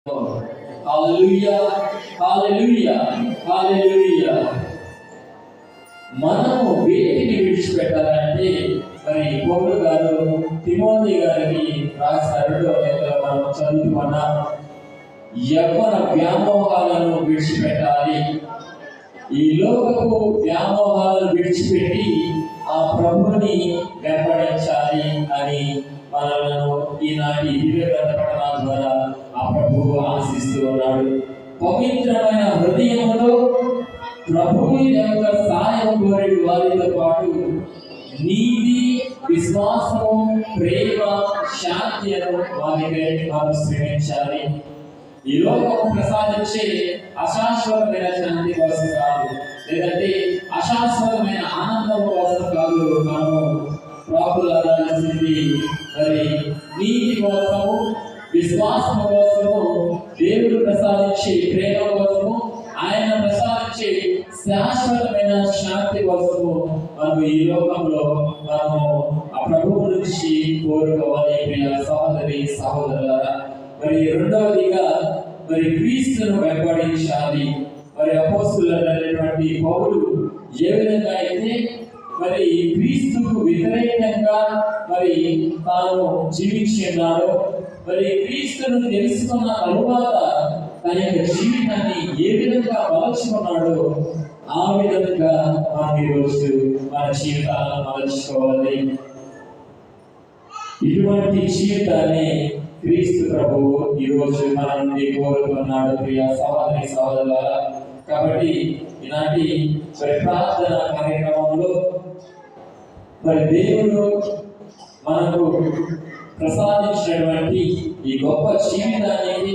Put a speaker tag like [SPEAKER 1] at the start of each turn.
[SPEAKER 1] హల్లెలూయా, హల్లెలూయా, హల్లెలూయా. మనము వేటిని విడిచిపెట్టాలంటే మరి పౌలు గారు తిమోతి గారికి రాసిన 2వ లేఖలో మనం చదువుకున్నాం. యవ్వన వ్యామోహాలను విడిచిపెట్టాలి. ఈ లోకపు వ్యామోహాలను విడిచిపెట్టి ఆ ప్రభుని వెంబడించాలి అని మనలను ఈనాటి దివ్యగ్రంథ పఠనాల ద్వారా ఆ ప్రభువు ఆశిస్తూ ఉన్నాడు. పవిత్రమైన హృదయంలో ప్రభువు యొక్క సాయం కోరి వారితో పాటు నీతి, విశ్వాసము, ప్రేమ, శాంతిను వారికై మనం శ్రమించాలి. ఈ లోకము ప్రసాదించే అశాశ్వతమైన శాంతి కోసం కాదు, లేదంటే అశాశ్వతమైన ఆనందం కోసం కాదు మనము ప్రాకులాడాల్సింది. మరి నీతి కోసము, విశ్వాసము కోసము, దేవుడు ప్రసాదించే ప్రేమ కోసము, ఆయన ప్రసాదించే శాశ్వతమైన శాంతి కోసము మనం ఈ లోకంలో మనము ఆ ప్రభువు నుంచి కోరుకోవాలి. ప్రియ సహోదరి సహోదరులారా, మరి రెండవదిగా మరి క్రీస్తును వెంబడించాలి. మరి అపోస్తలుడైనటువంటి పౌలు ఏ విధంగా అయితే మరి క్రీస్తుకు వ్యతిరేకంగా మరి తాను జీవించున్నాడో, మరి క్రీస్తును తెలుసుకున్న తరువాత తన యొక్క జీవితాన్ని ఏ విధంగా మలచుకున్నాడో ఆ విధంగా మనం ఈరోజు మన జీవితాలను మలచుకోవాలి. ఇటువంటి జీవితాన్ని క్రీస్తు ప్రభువు ఈరోజు మన నుండి కోరుతున్నాడు. ప్రియ సహోదరి సహోదరులారా, కాబట్టి ఈనాటి మరి ప్రార్థన కార్యక్రమంలో మరి దేవుడు మనకు ప్రసాదించినటువంటి ఈ గొప్ప జీవితానికి